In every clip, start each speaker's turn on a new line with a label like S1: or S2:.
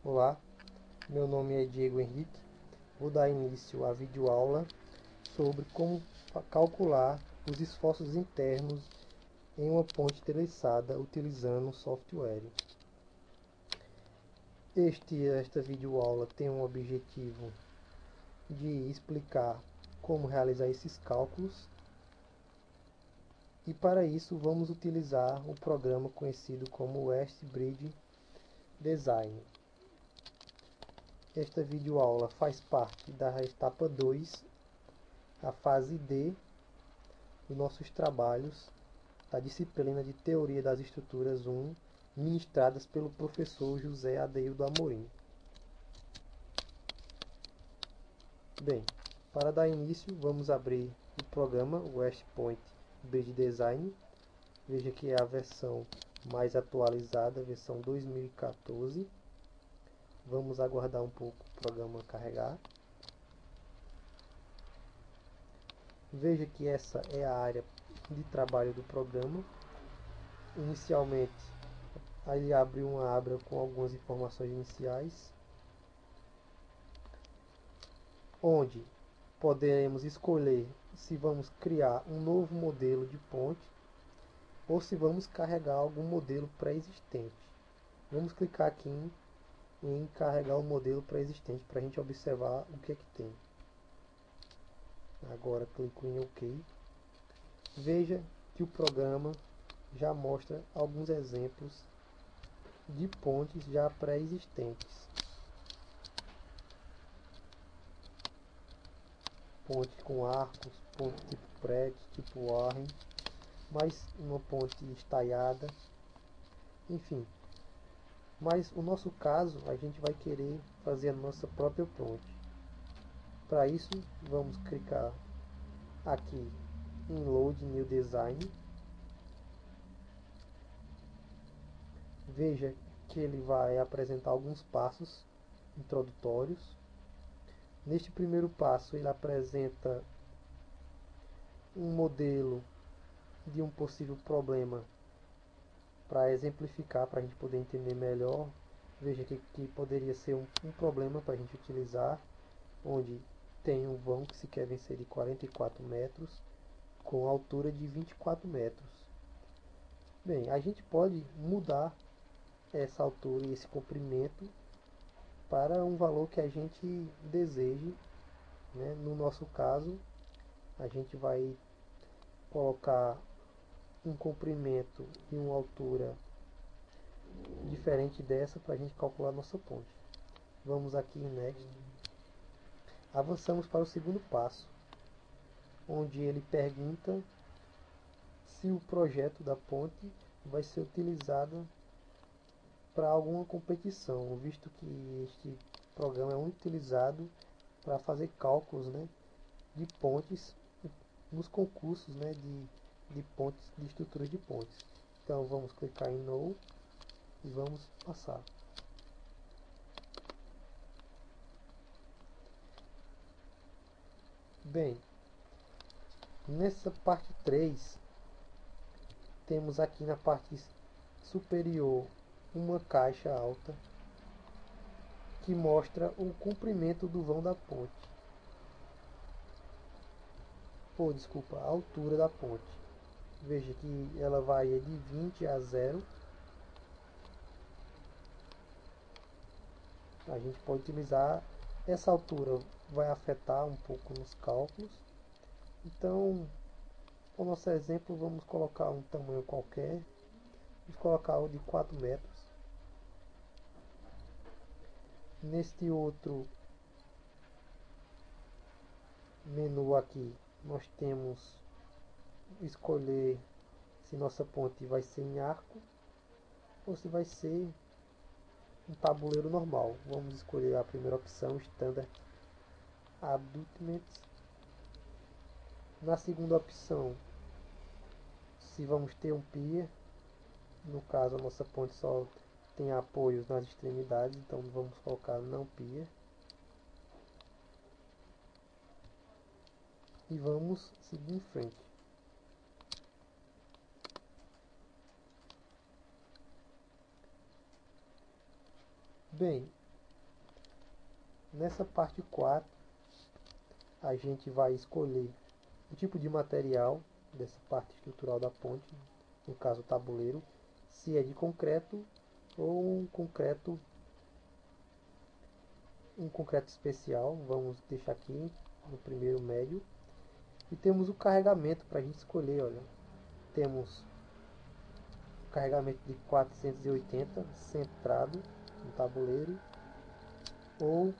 S1: Olá, meu nome é Diego Henrique. Vou dar início à videoaula sobre como calcular os esforços internos em uma ponte treliçada utilizando software. Esta videoaula tem um objetivo de explicar como realizar esses cálculos e para isso vamos utilizar o programa conhecido como West Bridge Design. Esta videoaula faz parte da etapa 2, a fase D dos nossos trabalhos da disciplina de Teoria das Estruturas 1, ministradas pelo professor José Adeildo Amorim. Bem, para dar início, vamos abrir o programa West Point Bridge Design. Veja que é a versão mais atualizada, a versão 2014. Vamos aguardar um pouco o programa carregar. Veja que essa é a área de trabalho do programa. Inicialmente, ele abre uma aba com algumas informações iniciais, onde poderemos escolher se vamos criar um novo modelo de ponte ou se vamos carregar algum modelo pré-existente. Vamos clicar aqui em carregar o modelo pré-existente para a gente observar o que é que tem. Agora clico em OK. Veja que o programa já mostra alguns exemplos de pontes já pré-existentes. Ponte com arcos, ponte tipo prédio, tipo Warren, mais uma ponte estaiada, enfim. Mas o nosso caso, a gente vai querer fazer a nossa própria ponte. Para isso, vamos clicar aqui em Load New Design. Veja que ele vai apresentar alguns passos introdutórios. Neste primeiro passo, ele apresenta um modelo de um possível problema para exemplificar, para a gente poder entender melhor. Veja que poderia ser um problema para a gente utilizar, onde tem um vão que se quer vencer de 44 metros com altura de 24 metros. Bem, a gente pode mudar essa altura e esse comprimento para um valor que a gente deseje, né? No nosso caso, a gente vai colocar um comprimento e uma altura diferente dessa para a gente calcular nossa ponte. Vamos aqui em Next. Avançamos para o segundo passo, onde ele pergunta se o projeto da ponte vai ser utilizado para alguma competição, visto que este programa é muito utilizado para fazer cálculos, né, de pontes nos concursos, né, de pontes, de estruturas de pontes. Então vamos clicar em No e vamos passar. Bem, nessa parte 3, temos aqui na parte superior uma caixa alta que mostra o comprimento do vão da ponte. Desculpa, a altura da ponte. Veja que ela varia de 20 a 0. A gente pode utilizar essa altura, vai afetar um pouco nos cálculos. Então, no nosso exemplo, vamos colocar um tamanho qualquer. Vamos colocar o de 4 metros. Neste outro menu aqui, nós temos escolher se nossa ponte vai ser em arco ou se vai ser um tabuleiro normal. Vamos escolher a primeira opção, Standard Abutment. Na segunda opção, se vamos ter um pier. No caso, a nossa ponte só tem apoios nas extremidades, então vamos colocar não pier. E vamos seguir em frente. Bem, Nessa parte 4, a gente vai escolher o tipo de material dessa parte estrutural da ponte, no caso o tabuleiro, se é de concreto ou um concreto especial. Vamos deixar aqui no primeiro médio. E temos o carregamento para a gente escolher. Olha, temos o carregamento de 480 centrado no tabuleiro ou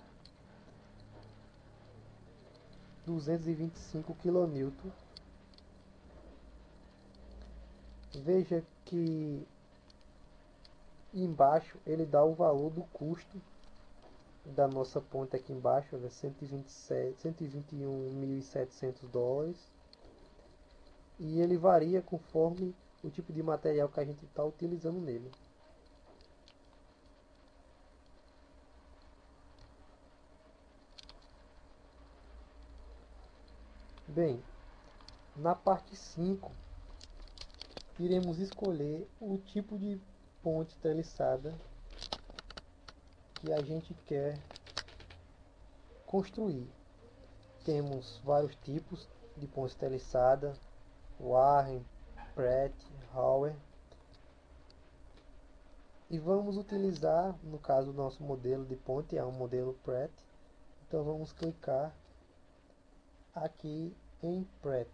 S1: 225 kN. Veja que embaixo ele dá o valor do custo da nossa ponte aqui embaixo, olha, 121.700 dólares, e ele varia conforme o tipo de material que a gente está utilizando nele. Bem, na parte 5 iremos escolher o tipo de ponte treliçada que a gente quer construir. Temos vários tipos de ponte treliçada: Warren, Pratt, Hauer, e vamos utilizar, no caso, o nosso modelo de ponte é um modelo Pratt, então vamos clicar aqui em Pratt.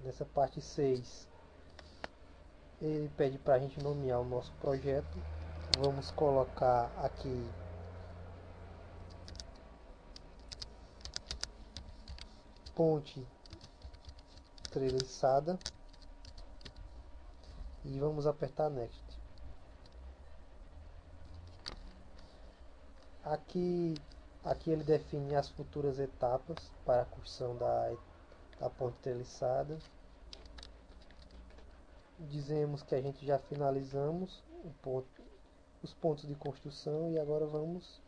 S1: Nessa parte 6, ele pede para a gente nomear o nosso projeto. Vamos colocar aqui ponte treliçada e vamos apertar Next. Aqui ele define as futuras etapas para a construção da ponte treliçada. Dizemos que a gente já finalizamos os pontos de construção e agora vamos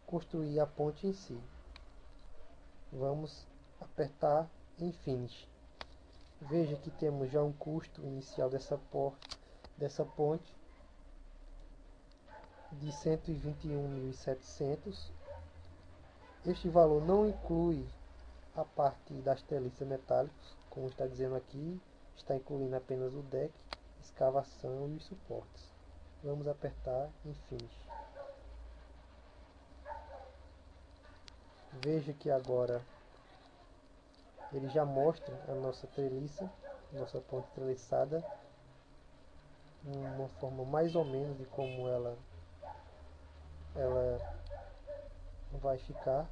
S1: construir a ponte em si. Vamos apertar em Finish. Veja que temos já um custo inicial dessa ponte de 121.700. Este valor não inclui a parte das treliças metálicas, como está dizendo aqui, está incluindo apenas o deck, escavação e os suportes. Vamos apertar em Finish. Veja que agora ele já mostra a nossa treliça, nossa ponte treliçada, uma forma mais ou menos de como ela vai ficar.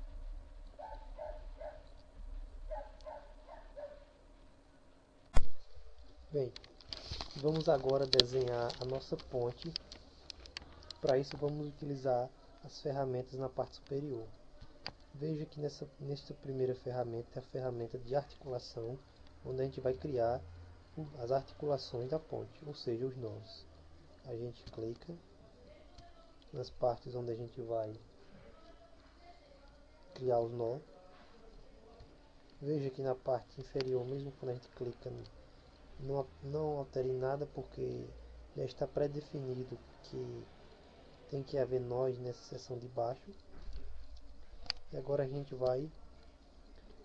S1: Bem, vamos agora desenhar a nossa ponte. Para isso vamos utilizar as ferramentas na parte superior. Veja que nesta primeira ferramenta é a ferramenta de articulação, onde a gente vai criar as articulações da ponte, ou seja, os nós. A gente clica nas partes onde a gente vai criar os nós. Veja que na parte inferior, mesmo quando a gente clica, não altere nada, porque já está pré-definido que tem que haver nós nessa seção de baixo. E agora a gente vai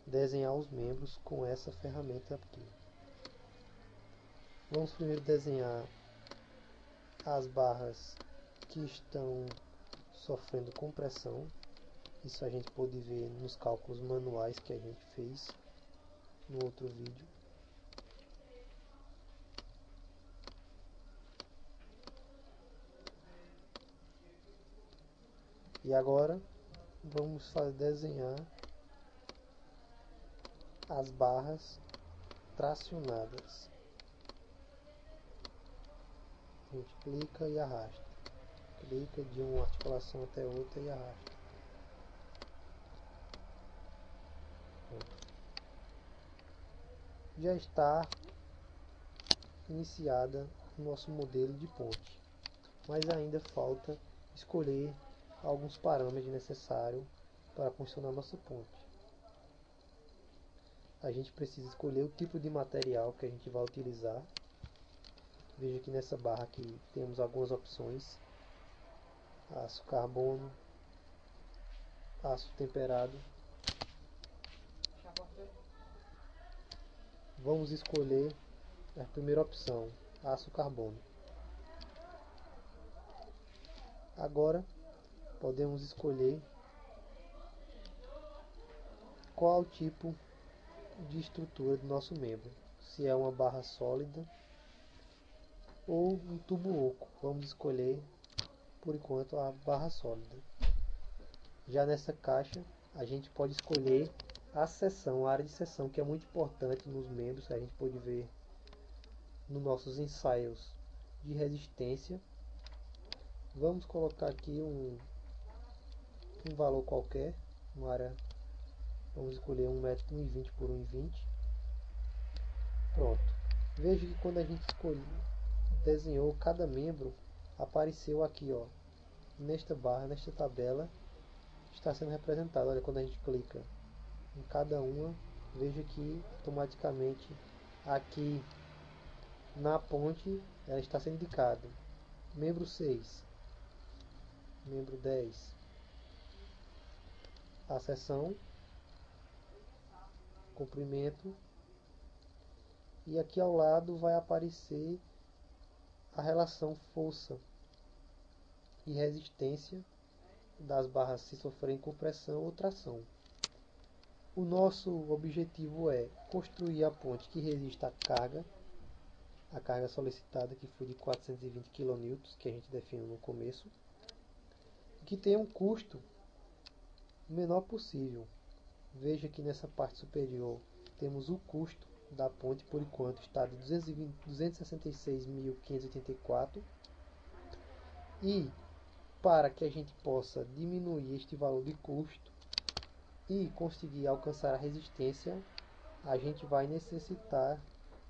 S1: desenhar os membros com essa ferramenta aqui. Vamos primeiro desenhar as barras que estão sofrendo compressão. Isso a gente pode ver nos cálculos manuais que a gente fez no outro vídeo. E agora vamos desenhar as barras tracionadas. A gente clica e arrasta. Clica de uma articulação até outra e arrasta. Já está iniciada o nosso modelo de ponte, mas ainda falta escolher alguns parâmetros necessários para funcionar nossa ponte. a gente precisa escolher o tipo de material que a gente vai utilizar. Veja que nessa barra aqui temos algumas opções: aço carbono, aço temperado. Vamos escolher a primeira opção, aço carbono. Agora podemos escolher qual o tipo de estrutura do nosso membro, se é uma barra sólida ou um tubo oco. Vamos escolher por enquanto a barra sólida. Já nessa caixa a gente pode escolher a seção, a área de seção, que é muito importante nos membros. A gente pode ver nos nossos ensaios de resistência. Vamos colocar aqui um valor qualquer, uma área, vamos escolher 1,20 por 1,20. Pronto. Veja que quando a gente desenhou cada membro, apareceu aqui, ó, nesta barra, nesta tabela, está sendo representado. Olha, quando a gente clica em cada uma, veja que automaticamente aqui na ponte ela está sendo indicado: membro 6, membro 10, a seção, comprimento, e aqui ao lado vai aparecer a relação força e resistência das barras se sofrerem compressão ou tração. O nosso objetivo é construir a ponte que resista à carga, a carga solicitada, que foi de 420 kN, que a gente definiu no começo, e que tenha um custo menor possível. Veja que nessa parte superior temos o custo da ponte, por enquanto está de 266.584, e para que a gente possa diminuir este valor de custo e conseguir alcançar a resistência, a gente vai necessitar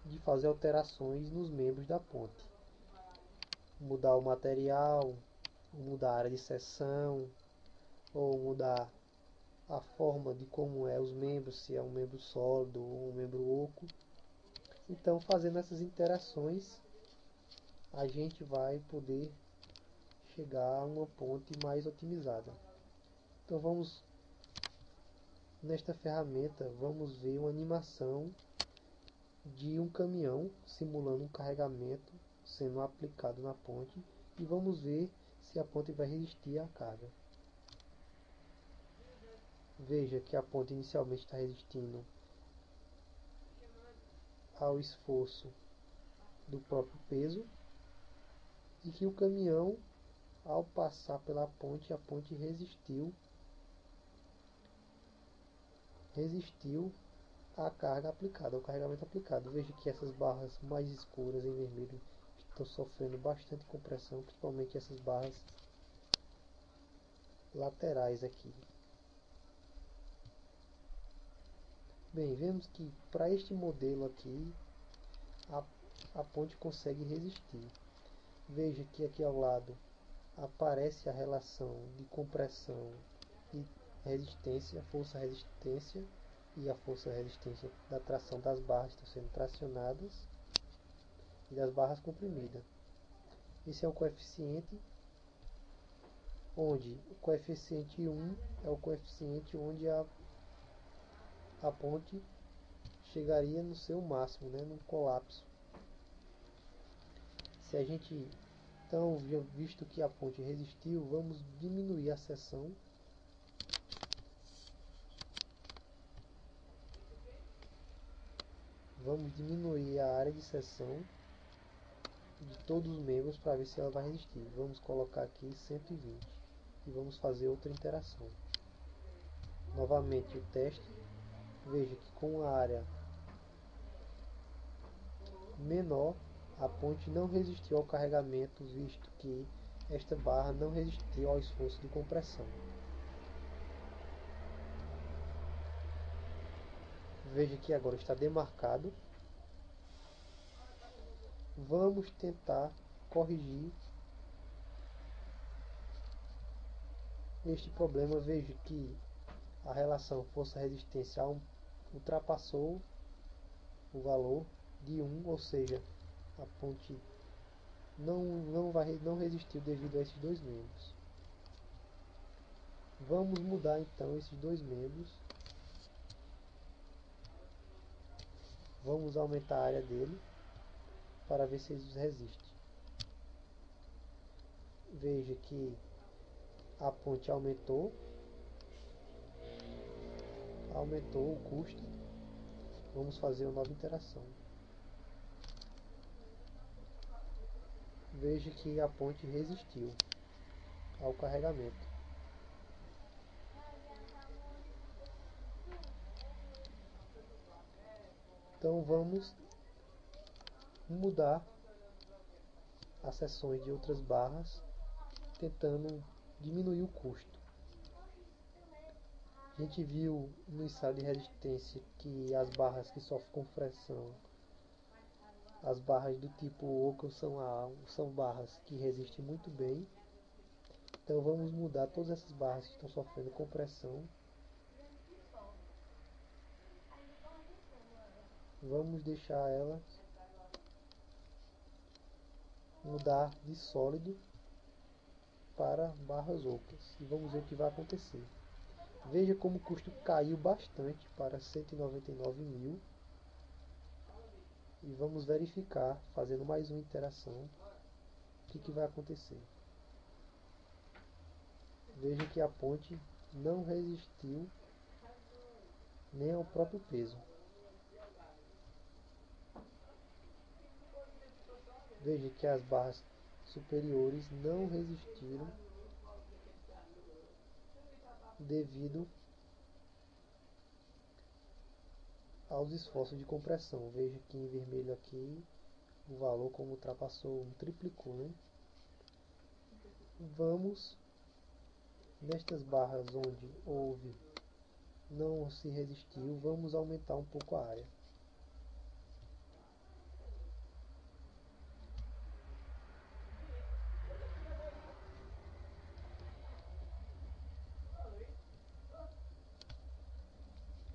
S1: de fazer alterações nos membros da ponte, mudar o material, mudar a área de seção, ou mudar a forma de como é os membros, se é um membro sólido ou um membro oco. Então, fazendo essas interações, a gente vai poder chegar a uma ponte mais otimizada. Então vamos, nesta ferramenta, vamos ver uma animação de um caminhão simulando um carregamento sendo aplicado na ponte, e vamos ver se a ponte vai resistir à carga. Veja que a ponte inicialmente está resistindo ao esforço do próprio peso, e que o caminhão, ao passar pela ponte, a ponte resistiu à carga aplicada, ao carregamento aplicado. Veja que essas barras mais escuras em vermelho estão sofrendo bastante compressão, principalmente essas barras laterais aqui. Bem, vemos que para este modelo aqui a ponte consegue resistir. Veja que aqui ao lado aparece a relação de compressão e resistência, força-resistência, e a força-resistência da tração das barras estão sendo tracionadas e das barras comprimidas. Esse é o coeficiente, onde o coeficiente 1 é o coeficiente onde a ponte chegaria no seu máximo, né, no colapso. Se a gente, então, visto que a ponte resistiu, vamos diminuir a seção. Vamos diminuir a área de seção de todos os membros para ver se ela vai resistir. Vamos colocar aqui 120 e vamos fazer outra interação. Novamente o teste. Veja que com a área menor a ponte não resistiu ao carregamento, visto que esta barra não resistiu ao esforço de compressão. Veja que agora está demarcado. Vamos tentar corrigir este problema. Veja que a relação força-resistência ultrapassou o valor de 1, ou seja, a ponte não resistiu devido a esses dois membros. Vamos mudar então esses dois membros. Vamos aumentar a área dele para ver se eles resistem. Veja que a ponte aumentou o custo. Vamos fazer uma nova interação. Veja que a ponte resistiu ao carregamento. Então vamos mudar as seções de outras barras, tentando diminuir o custo. A gente viu no estado de resistência que as barras que sofrem compressão, as barras do tipo oco são barras que resistem muito bem. Então vamos mudar todas essas barras que estão sofrendo compressão. Vamos deixar ela mudar de sólido para barras ocas e vamos ver o que vai acontecer. Veja como o custo caiu bastante para 199 mil. E vamos verificar, fazendo mais uma interação, o que vai acontecer. Veja que a ponte não resistiu nem ao próprio peso. Veja que as barras superiores não resistiram devido aos esforços de compressão. Veja que em vermelho aqui o valor como ultrapassou, triplicou, né? Vamos nestas barras onde não se resistiu, vamos aumentar um pouco a área.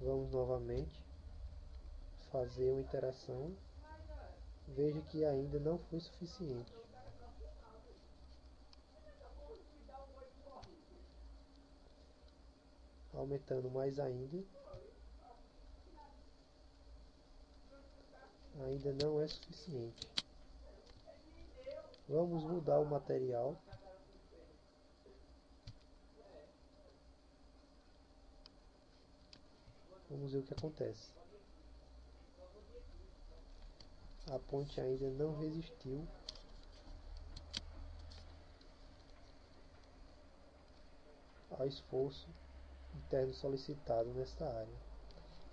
S1: Vamos novamente fazer uma interação. Veja que ainda não foi suficiente. Aumentando mais ainda. Ainda não é suficiente. Vamos mudar o material. Vamos ver o que acontece. A ponte ainda não resistiu ao esforço interno solicitado nesta área.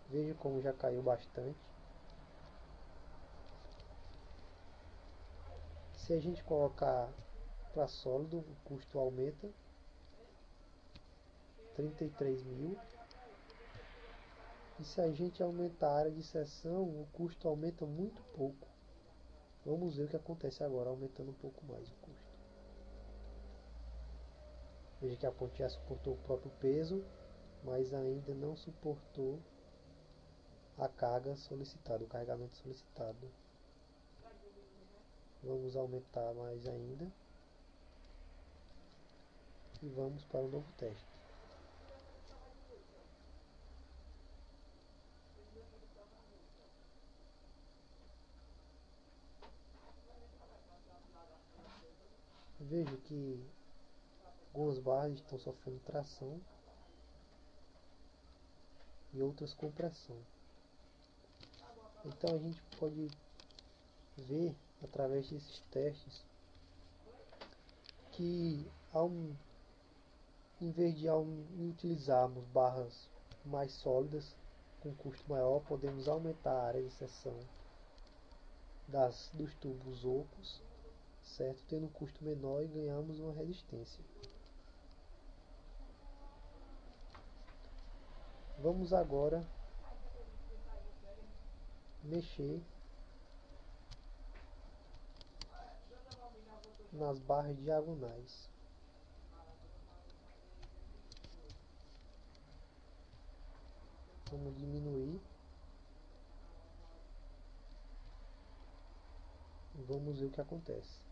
S1: Veja como já caiu bastante. Se a gente colocar para sólido, o custo aumenta 33 mil. E se a gente aumentar a área de seção, o custo aumenta muito pouco. Vamos ver o que acontece agora, aumentando um pouco mais o custo. Veja que a ponte já suportou o próprio peso, mas ainda não suportou a carga solicitada, o carregamento solicitado. Vamos aumentar mais ainda. E vamos para um novo teste. Veja que algumas barras estão sofrendo tração e outras compressão. Então a gente pode ver através desses testes que em vez de utilizarmos barras mais sólidas com custo maior, podemos aumentar a área de seção dos tubos ocos, certo? Tendo um custo menor e ganhamos uma resistência. Vamos agora mexer nas barras diagonais. Vamos diminuir Vamos ver o que acontece.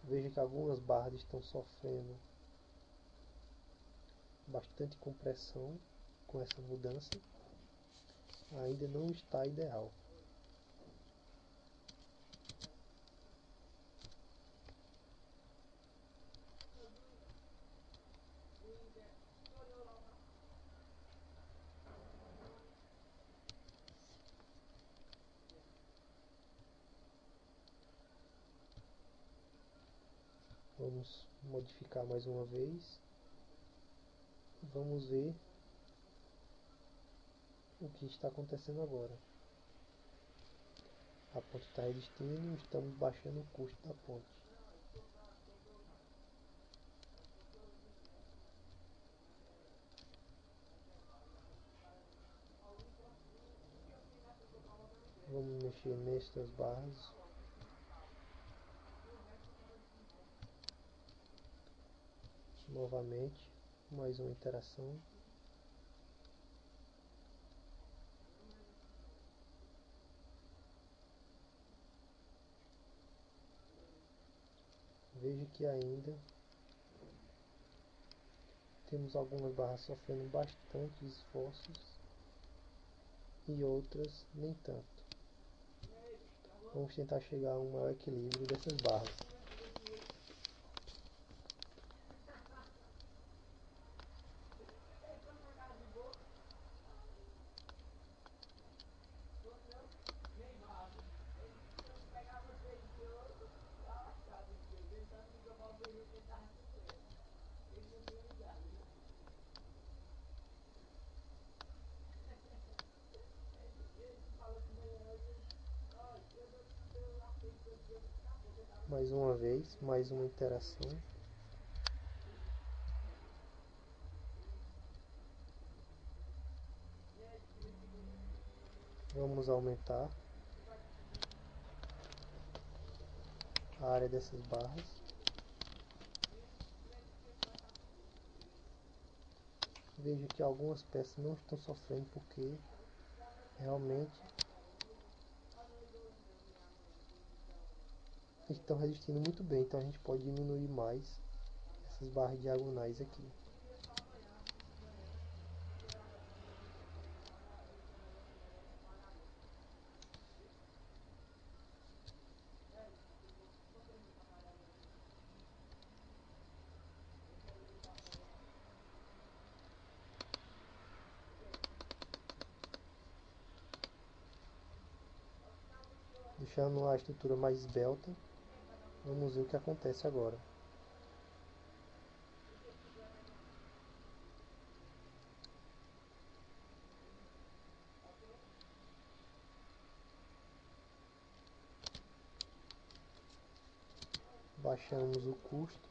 S1: Veja que algumas barras estão sofrendo bastante compressão com essa mudança. Ainda não está ideal. Vamos modificar mais uma vez. Vamos ver o que está acontecendo agora. A ponte está resistindo, estamos baixando o custo da ponte. Vamos mexer nestas barras. Novamente, mais uma interação. Veja que ainda temos algumas barras sofrendo bastante esforços e outras nem tanto. Vamos tentar chegar a um maior equilíbrio dessas barras. Mais uma vez, mais uma interação. Vamos aumentar a área dessas barras. Vejo que algumas peças não estão sofrendo porque realmente estão resistindo muito bem, então a gente pode diminuir mais essas barras diagonais aqui. Deixando a estrutura mais esbelta, vamos ver o que acontece agora. Baixamos o custo.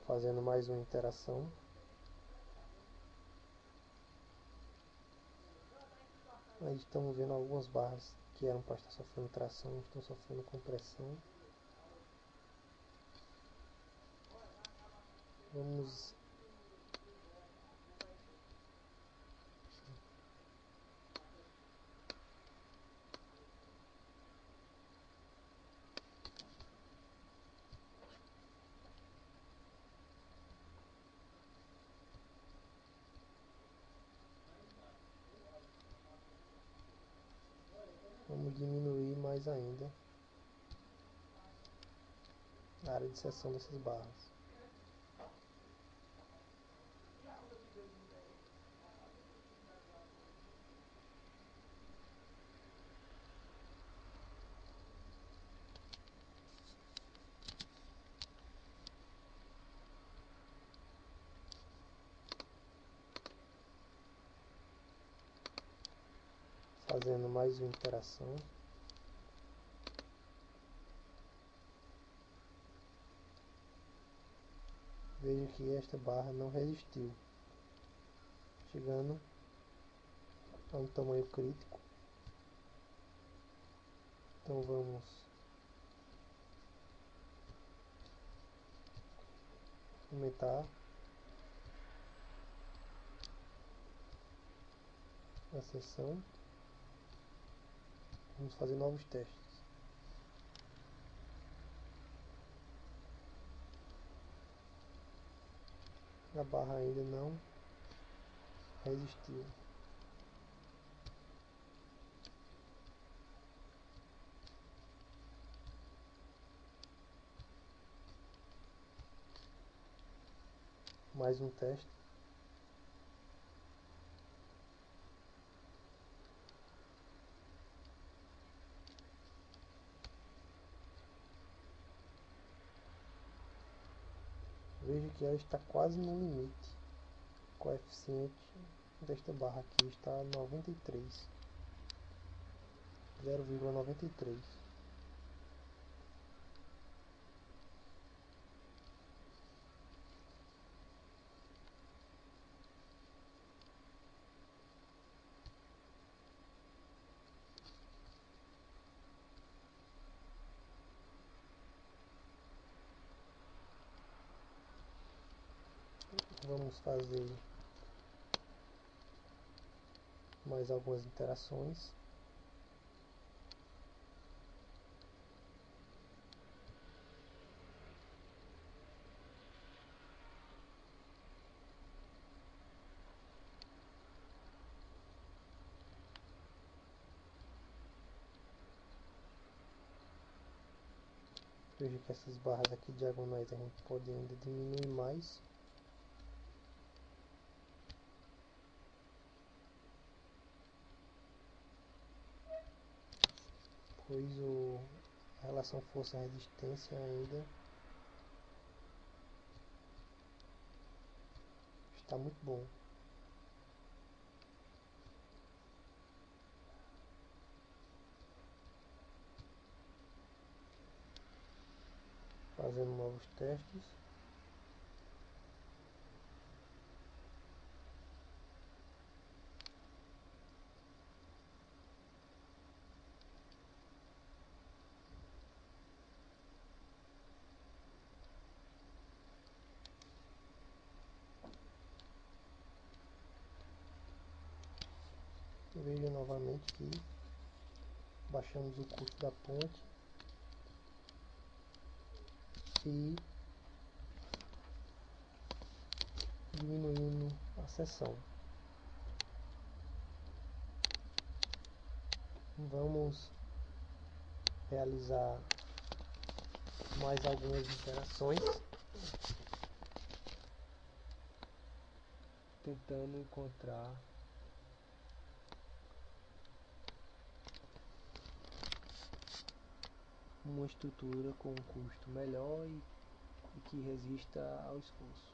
S1: Fazendo mais uma interação. Aí estamos vendo algumas barras que eram para estar sofrendo tração, estão sofrendo compressão. Vamos Vamos diminuir mais ainda a área de seção dessas barras. Fazendo mais uma interação. Veja que esta barra não resistiu, chegando a um tamanho crítico. Então vamos aumentar a seção. Vamos fazer novos testes. A barra ainda não resistiu. Mais um teste. Veja que ela está quase no limite. O coeficiente desta barra aqui está 93. 0,93. Vamos fazer mais algumas interações. Veja que essas barras aqui diagonais a gente pode ainda diminuir mais. Pois a relação força-resistência ainda está muito bom. Fazendo novos testes. Veja novamente que baixamos o custo da ponte e diminuindo a seção. Vamos realizar mais algumas interações, tentando encontrar uma estrutura com um custo melhor e que resista ao esforço.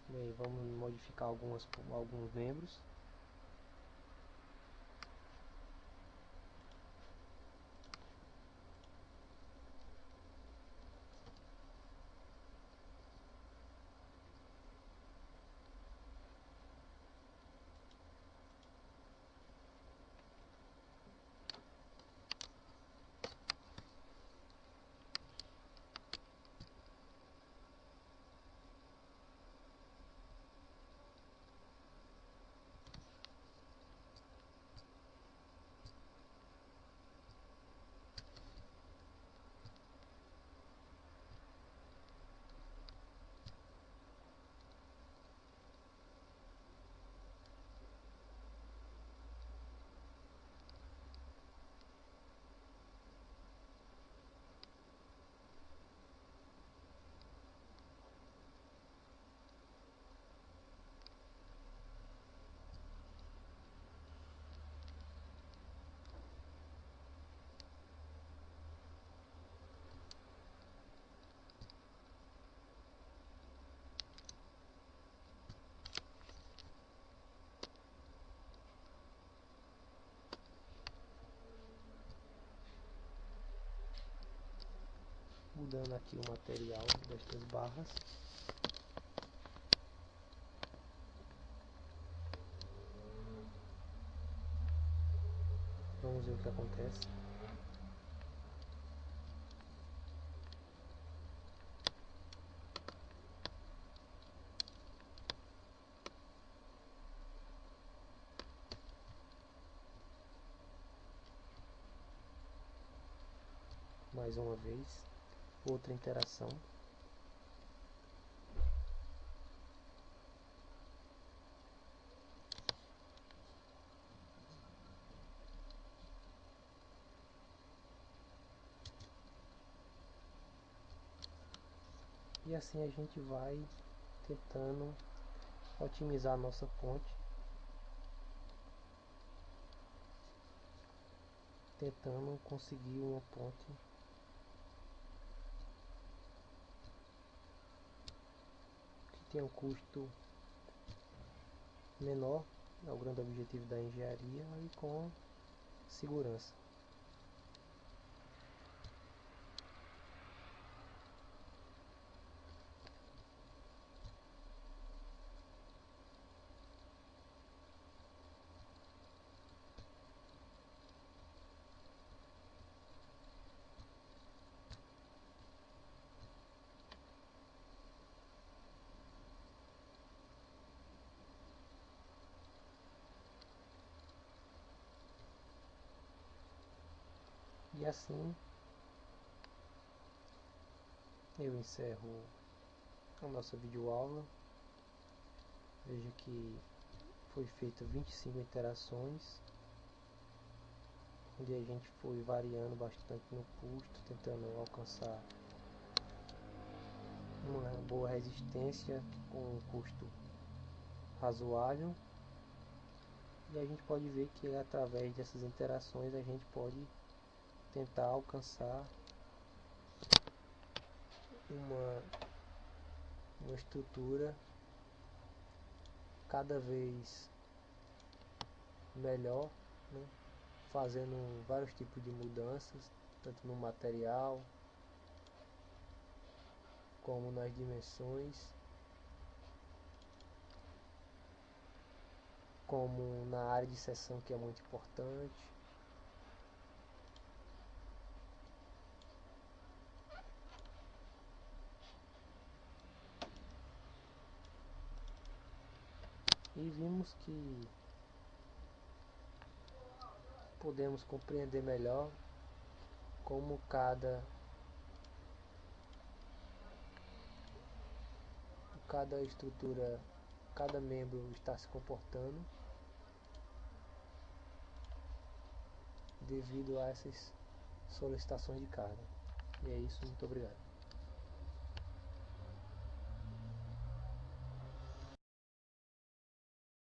S1: Bem, vamos modificar alguns membros. Mudando aqui o material destas barras. Vamos ver o que acontece. Mais uma vez, outra interação. E assim a gente vai tentando otimizar a nossa ponte, tentando conseguir uma ponte que tenha um custo menor, é o grande objetivo da engenharia, e com segurança. E assim eu encerro a nossa videoaula. Veja que foi feito 25 interações, onde a gente foi variando bastante no custo, tentando alcançar uma boa resistência com um custo razoável. E a gente pode ver que através dessas interações a gente pode tentar alcançar uma estrutura cada vez melhor, né? Fazendo vários tipos de mudanças, tanto no material como nas dimensões, como na área de seção, que é muito importante. E vimos que podemos compreender melhor como cada estrutura, cada membro está se comportando devido a essas solicitações de carga. E é isso, muito obrigado.